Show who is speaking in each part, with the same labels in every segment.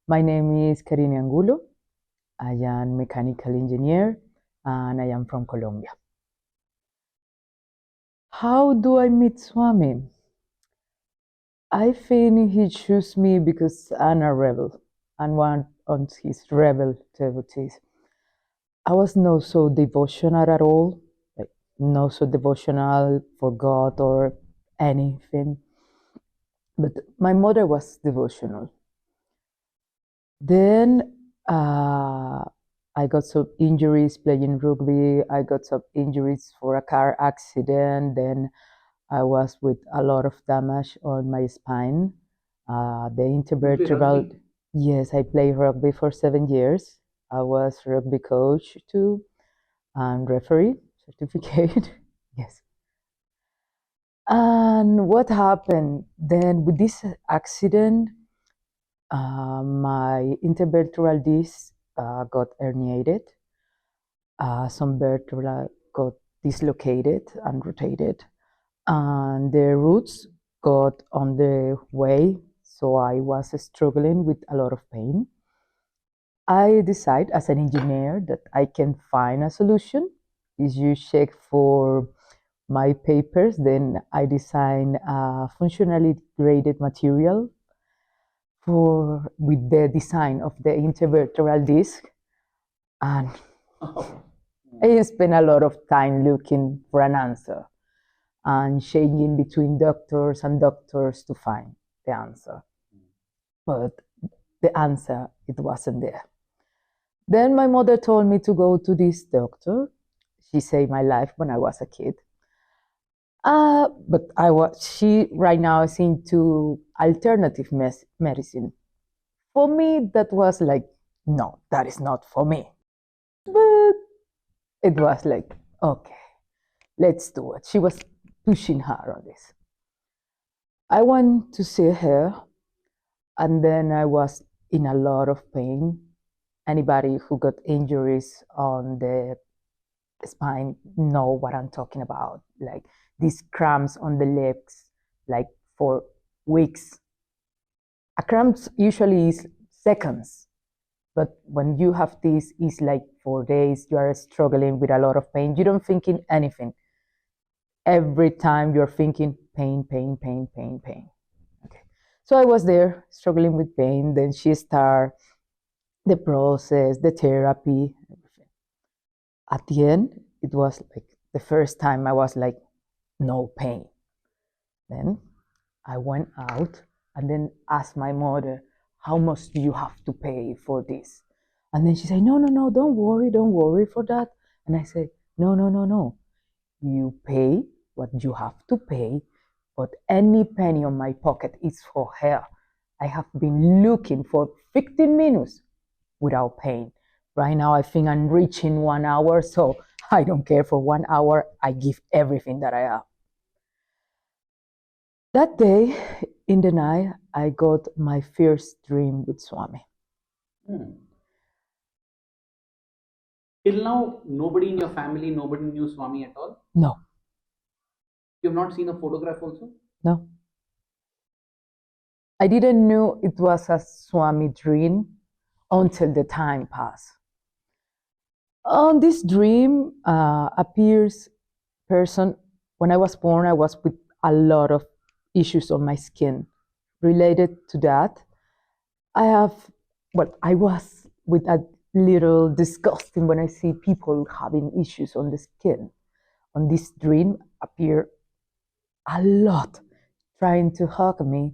Speaker 1: My name is Karine Angulo. I am mechanical engineer and I am from Colombia. How do I meet Swami? I think he chose me because I'm a rebel and one of his rebel devotees. I was not so devotional at all, like not so devotional for God or anything. But my mother was devotional. Then I got some injuries playing rugby. I got some injuries for a car accident. Then I was with a lot of damage on my spine. The intervertebral. Yes, I played rugby for 7 years. I was rugby coach too and referee certificate. Yes. And what happened then with this accident? My intervertebral disc got herniated. Some vertebra got dislocated and rotated, and the roots got on the way. So I was struggling with a lot of pain. I decided as an engineer that I can find a solution. Is you check for my papers, then I design a functionally graded material with the design of the intervertebral disc, and I spent a lot of time looking for an answer and changing between doctors and doctors to find the answer. But the answer, it wasn't there. Then my mother told me to go to this doctor. She saved my life when I was a kid. But she right now is into alternative medicine. For me, that was like, no, that is not for me. But it was like, okay, let's do it. She was pushing hard on this. I went to see her, and then I was in a lot of pain. Anybody who got injuries on the spine know what I'm talking about. Like these cramps on the legs, like for weeks. A cramp usually is seconds, but when you have this, it's like 4 days. You are struggling with a lot of pain. You don't think in anything. Every time you're thinking pain, pain, pain, pain, pain. Okay. So I was there struggling with pain. Then she started the process, the therapy, everything. At the end, it was like the first time I was like, no pain. Then I went out and then asked my mother, how much do you have to pay for this? And then she said, no, no, no, don't worry for that. And I said, no, no, no, no. You pay what you have to pay, but any penny on my pocket is for her. I have been looking for 15 minutes without paying. Right now, I think I'm reaching 1 hour, so I don't care for 1 hour. I give everything that I have. That day, in the night, I got my first dream with Swami.
Speaker 2: Till now, nobody in your family, nobody knew Swami at all?
Speaker 1: No.
Speaker 2: You have not seen a photograph also?
Speaker 1: No. I didn't know it was a Swami dream until the time passed. On this dream appears person. When I was born, I was with a lot of issues on my skin. Related to that, I was with a little disgusting when I see people having issues on the skin. On this dream appear a lot trying to hug me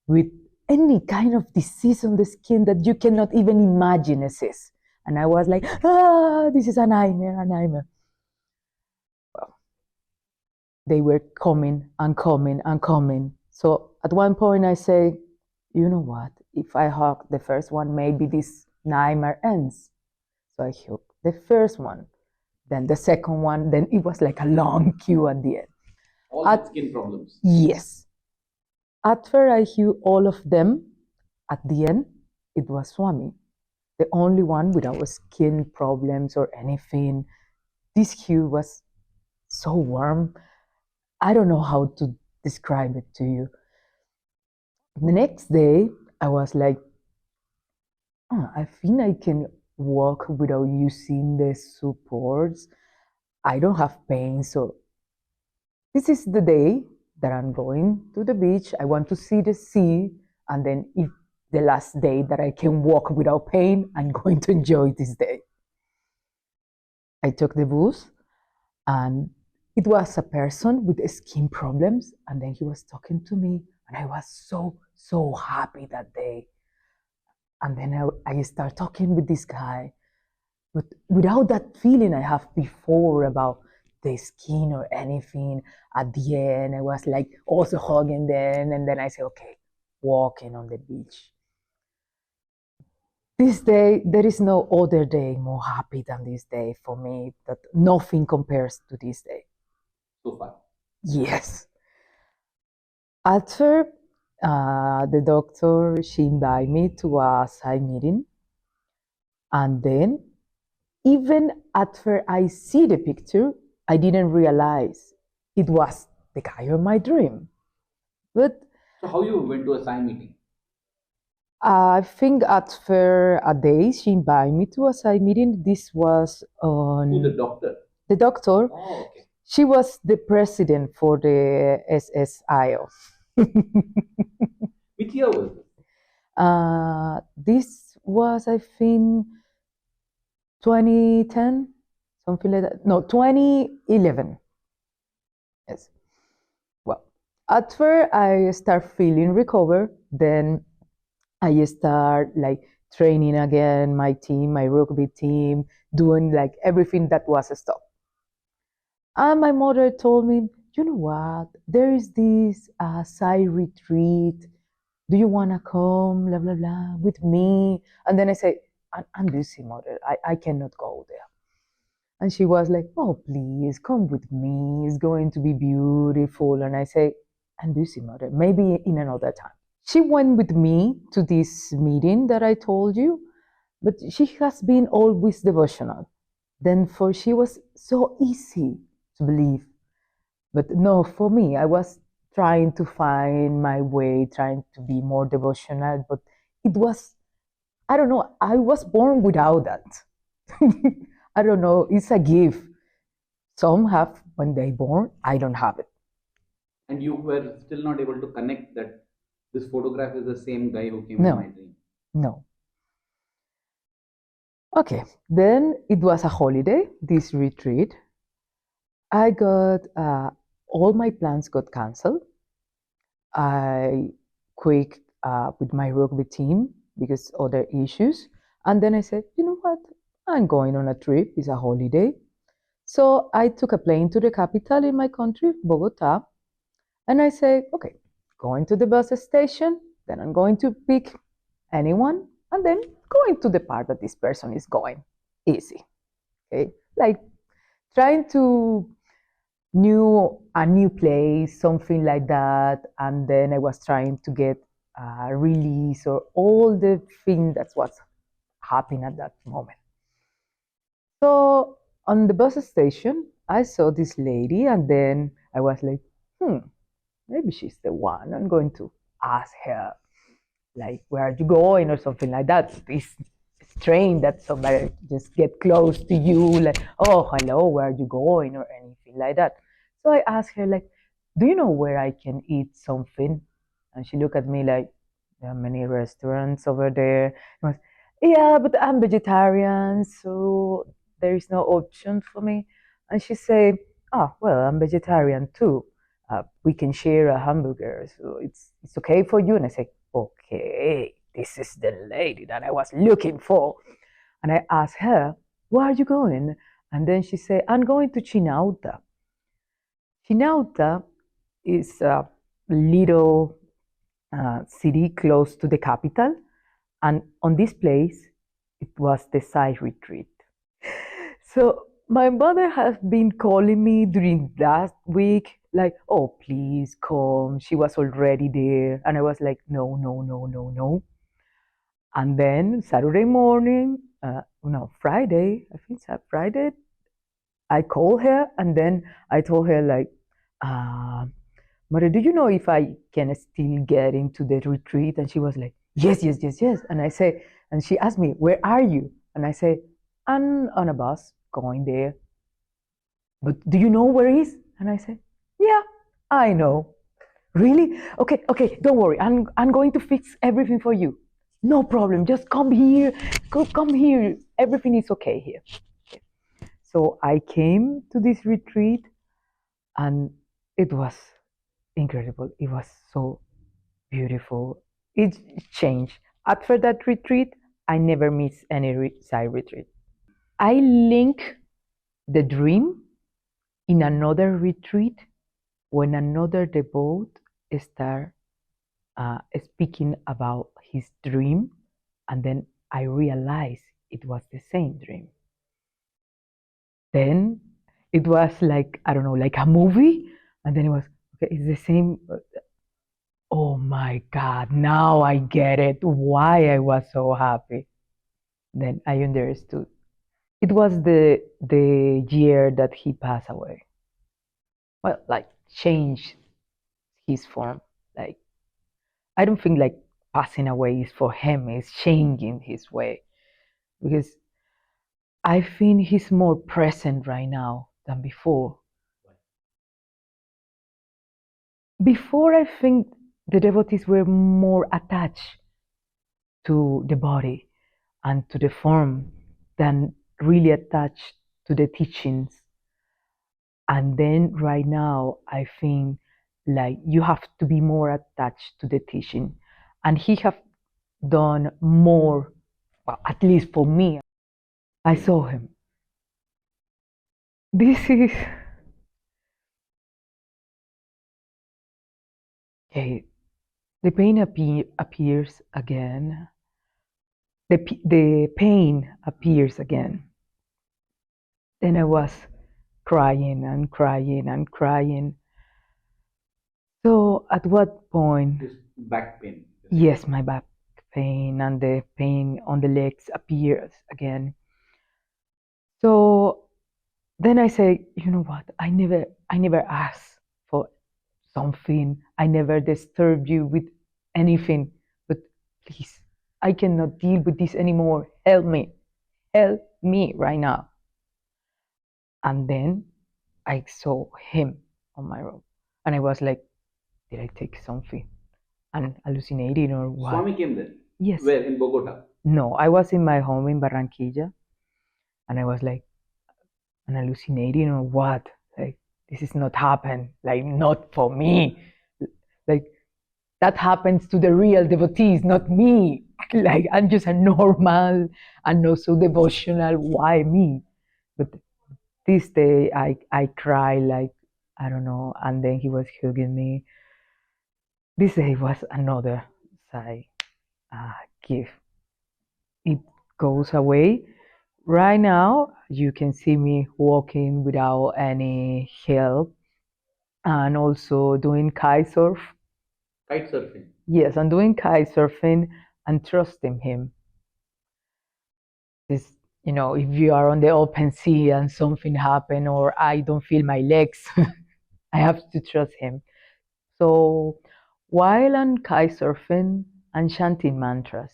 Speaker 1: with any kind of disease on the skin that you cannot even imagine exists. And I was like, this is a nightmare, a nightmare. Well, they were coming and coming and coming. So at one point I say, you know what? If I hug the first one, maybe this nightmare ends. So I hugged the first one, then the second one, then it was like a long queue at the end.
Speaker 2: All skin problems?
Speaker 1: Yes. At first I hugged all of them. At the end, it was Swami, the only one without skin problems or anything. This hue was so warm. I don't know how to describe it to you. The next day, I was like, I think I can walk without using the supports. I don't have pain, so this is the day that I'm going to the beach. I want to see the sea, and then if the last day that I can walk without pain, I'm going to enjoy this day. I took the bus, and it was a person with skin problems, and then he was talking to me, and I was so happy that day. And then I start talking with this guy, but without that feeling I have before about the skin or anything. At the end, I was like also hugging them, and then I say, okay, walking on the beach. This day, there is no other day more happy than this day for me. That nothing compares to this day.
Speaker 2: So far.
Speaker 1: Yes. After the doctor, she invited me to a side meeting, and then even after I see the picture, I didn't realize it was the guy of my dream. But
Speaker 2: So how you went to a Sai meeting?
Speaker 1: I think after a day, she invited me to a side meeting. This was on
Speaker 2: Who, the doctor?
Speaker 1: the doctor.
Speaker 2: Oh, okay.
Speaker 1: She was the president for the SSIO.
Speaker 2: Which year was this?
Speaker 1: This was, I think, 2010, something like that. No, 2011. Yes. Well, at first I start feeling recovered, then I start like training again my team, my rugby team, doing like everything that was stopped. And my mother told me, you know what? There is this side retreat. Do you want to come, blah, blah, blah, with me? And then I say, I'm busy, mother. I cannot go there. And she was like, oh, please come with me. It's going to be beautiful. And I say, I'm busy, mother. Maybe in another time. She went with me to this meeting that I told you, but she has been always devotional. Then for she was so easy to believe. But no, for me, I was trying to find my way, trying to be more devotional, but it was, I don't know, I was born without that. I don't know, it's a gift. Some have when they born, I don't have it.
Speaker 2: And you were still not able to connect that this photograph is the same guy who came
Speaker 1: No.
Speaker 2: in my dream.
Speaker 1: No. Okay, then it was a holiday, this retreat. I got, all my plans got canceled. I quit with my rugby team because other issues. And then I said, you know what? I'm going on a trip, it's a holiday. So I took a plane to the capital in my country, Bogota. And I say, okay, going to the bus station, then I'm going to pick anyone, and then going to the part that this person is going. Easy. Okay. Like trying to knew a new place, something like that, and then I was trying to get a release or all the thing that was happening at that moment. So on the bus station, I saw this lady, and then I was like, maybe she's the one. I'm going to ask her, like, where are you going or something like that. It's strange that somebody just get close to you, like, oh, hello, where are you going or anything like that. So I asked her, like, do you know where I can eat something? And she looked at me like, there are many restaurants over there. I was, yeah, but I'm vegetarian, so there is no option for me. And she said, oh, well, I'm vegetarian too. We can share a hamburger, so it's okay for you. And I said, okay, this is the lady that I was looking for. And I asked her, where are you going? And then she said, I'm going to Chinauta. Chinauta is a little city close to the capital. And on this place, it was the side retreat. So my mother has been calling me during last week, like, oh, please come. She was already there. And I was like, no, no, no, no, no. And then Saturday morning, no, Friday, I think it's Friday, I called her and then I told her, like, Mother, do you know if I can still get into the retreat? And she was like, yes, yes, yes, yes. And I said, And she asked me, where are you? And I say, I'm on a bus going there. But do you know where it is? And I say, yeah, I know. Really? Okay, okay, don't worry. I'm going to fix everything for you. No problem. Just come here. Come here. Everything is okay here. So I came to this retreat and it was incredible. It was so beautiful. It changed. After that retreat, I never miss any side retreat. I link the dream in another retreat when another devote start speaking about his dream, and then I realized it was the same dream. Then it was like, I don't know, like a movie, and then it was, okay, it's the same. Oh my God, now I get it, why I was so happy. Then I understood. It was the year that he passed away. Well, like changed his form. Like I don't think like passing away is for him, it's changing his way. Because I think he's more present right now than before. Before, I think the devotees were more attached to the body and to the form than really attached to the teachings. And then right now, I think like you have to be more attached to the teaching. And he have done more, well, at least for me. I saw him. This is okay. The pain appears again. The pain appears again. Then I was crying and crying and crying. So at what point?
Speaker 2: This back pain.
Speaker 1: Yes, my back pain and the pain on the legs appears again. So then I say, you know what? I never asked for something. I never disturbed you with anything. But please, I cannot deal with this anymore. Help me. Help me right now. And then I saw him on my room. And I was like, did I take something? And hallucinating or what?
Speaker 2: Swami came there.
Speaker 1: Yes.
Speaker 2: Where? In Bogota.
Speaker 1: No, I was in my home in Barranquilla. And I was like, I'm hallucinating or what? Like, this is not happen. Like, not for me. Like, that happens to the real devotees, not me. Like, I'm just a normal and not so devotional. Why me? But this day, I cry like, I don't know. And then he was hugging me. This day was another side gift. It goes away. Right now, you can see me walking without any help and also doing kite surf.
Speaker 2: Kite surfing.
Speaker 1: Yes, I'm doing kite surfing and trusting him. This, if you are on the open sea and something happen or I don't feel my legs, I have to trust him. So while I'm kite surfing, I'm chanting mantras,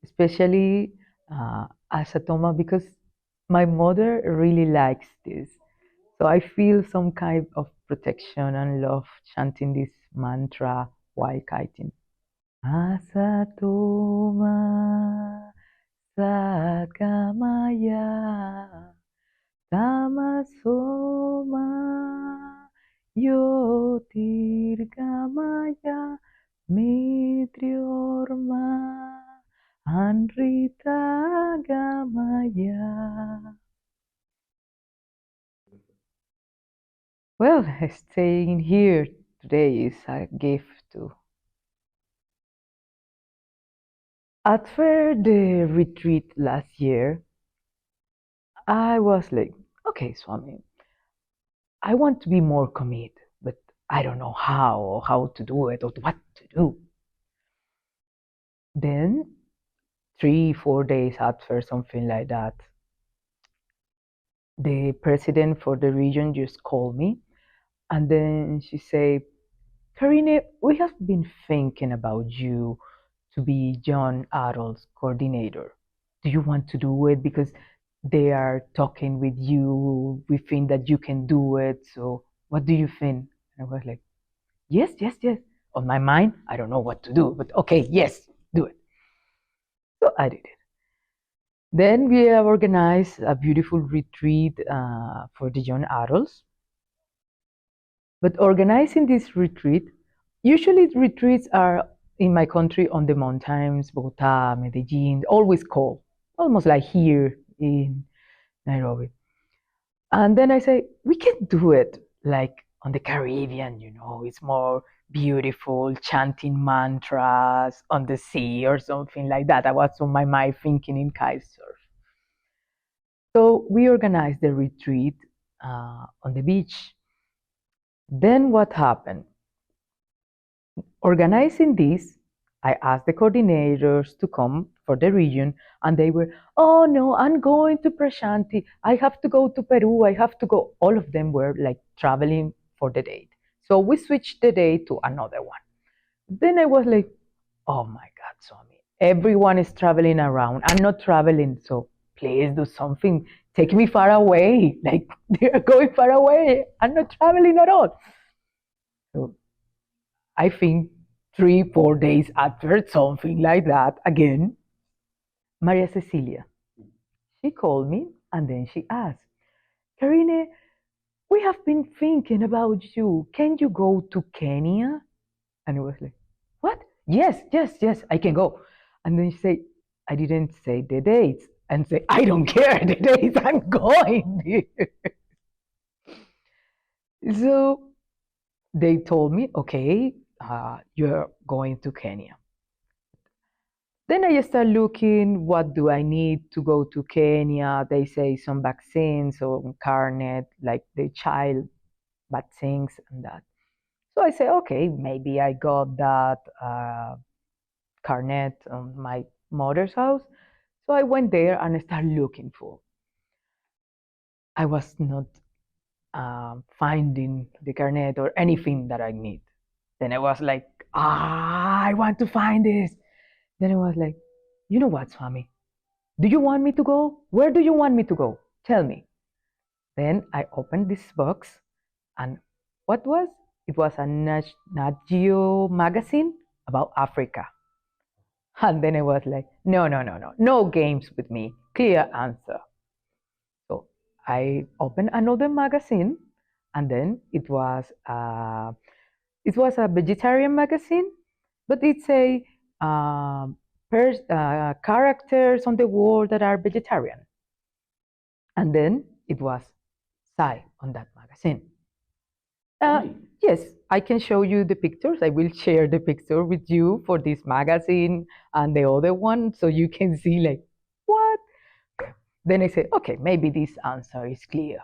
Speaker 1: especially Asatoma, because my mother really likes this. So I feel some kind of protection and love chanting this mantra while kiting. Asatoma Satgamaya Tamasoma Yotirgamaya Mitriorma Anritagamaya. Well, staying here today is a gift too. After the retreat last year, I was like, okay, Swami, I want to be more committed, but I don't know how or how to do it or what to do. Then 3, 4 days after something like that, the president for the region just called me and then she said, Karine, we have been thinking about you to be young adults coordinator. Do you want to do it? Because they are talking with you. We think that you can do it. So what do you think? And I was like, yes, yes, yes. On my mind, I don't know what to do, but okay, yes, do it. So I did it. Then we have organized a beautiful retreat for the young adults. But organizing this retreat, usually retreats are in my country on the mountains, Bogota, Medellin, always cold, almost like here in Nairobi. And then I say, we can do it like on the Caribbean, it's more beautiful, chanting mantras on the sea or something like that. I was on my mind thinking in kitesurf. So we organized the retreat on the beach. Then what happened? Organizing this, I asked the coordinators to come for the region, and they were, oh no, I'm going to Prashanti. I have to go to Peru. I have to go. All of them were like traveling for the date. So we switched the date to another one. Then I was like, oh my God, Swami, everyone is traveling around. I'm not traveling, so please do something. Take me far away. Like they're going far away. I'm not traveling at all. So I think 3, 4 days after, something like that, again, Maria Cecilia, she called me and then she asked, Karine, we have been thinking about you. Can you go to Kenya? And I was like, what? Yes, yes, yes, I can go. And then she said, I didn't say the dates and say, I don't care the dates, I'm going. So they told me, okay, you're going to Kenya. Then I start looking, what do I need to go to Kenya? They say some vaccines or carnet, like the child vaccines and that. So I say, okay, maybe I got that carnet on my mother's house. So I went there and I started looking for. I was not finding the carnet or anything that I need. Then I was like, I want to find this. Then I was like, you know what, Swami? Do you want me to go? Where do you want me to go? Tell me. Then I opened this box, and what was? It was a Nat Geo magazine about Africa. And then I was like, no, no, no, no, no games with me. Clear answer. So I opened another magazine, and then it was a vegetarian magazine, but it's a characters on the world that are vegetarian. And then it was Sai on that magazine. Yes, I can show you the pictures. I will share the picture with you for this magazine and the other one so you can see like, what? Then I said, okay, maybe this answer is clear.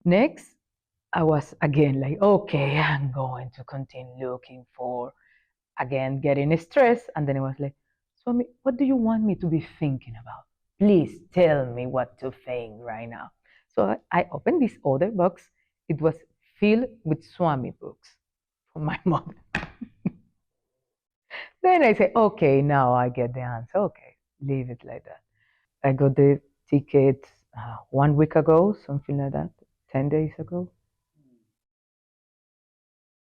Speaker 1: Next, I was again like, okay, I'm going to continue looking for, again, getting stressed. And then I was like, Swami, what do you want me to be thinking about? Please tell me what to think right now. So I opened this other box. It was filled with Swami books from my mother. Then I say, okay, now I get the answer. Okay, leave it like that. I got the ticket 1 week ago, something like that, 10 days ago.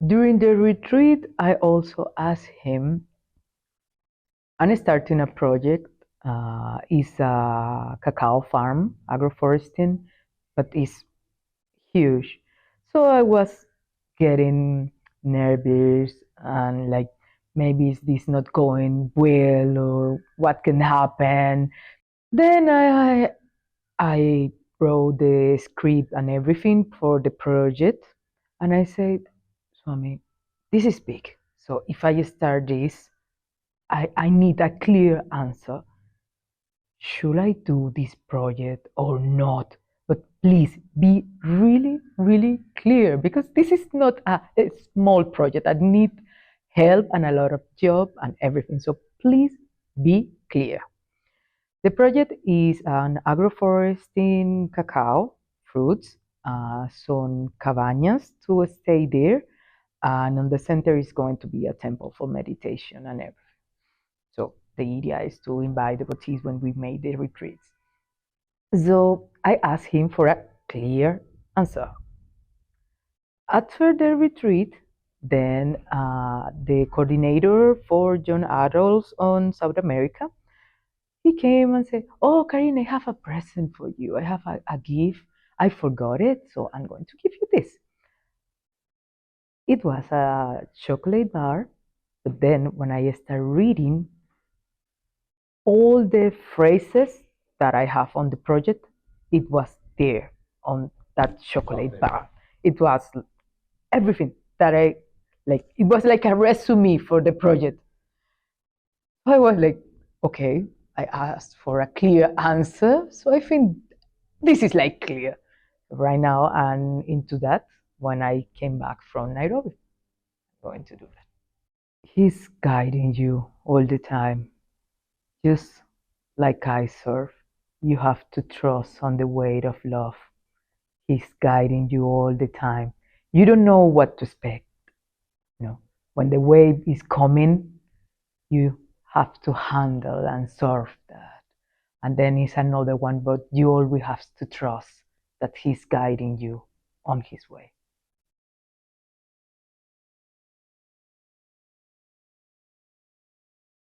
Speaker 1: During the retreat, I also asked him, I'm starting a project. It's a cacao farm, agroforesting, but it's huge. So I was getting nervous and like, maybe is this not going well or what can happen? Then I wrote the script and everything for the project, and I said, Swami, this is big. So if I start this, I need a clear answer. Should I do this project or not? But please be really, really clear because this is not a small project. I need help and a lot of job and everything. So please be clear. The project is an agroforesting cacao fruits, some cabañas to stay there, and on the center is going to be a temple for meditation and everything. the idea is to invite devotees when we make the retreats. So I asked him for a clear answer. After the retreat, then the coordinator for young adults on South America, he came and said, "Oh, Karine, I have a present for you. I have a gift. I forgot it, so I'm going to give you this." It was a chocolate bar, but then when I started reading all the phrases that I have on the project, it was there on that chocolate bar. It was everything that I like. It was like a resume for the project. I was like, okay, I asked for a clear answer, so I think this is like clear right now. And into that, when I came back from Nairobi, I'm going to do that. He's guiding you all the time, just like I serve. You have to trust on the weight of love. He's guiding you all the time. You don't know what to expect. You know, when the wave is coming, you have to handle and serve that. And then it's another one, but you always have to trust that he's guiding you on his way.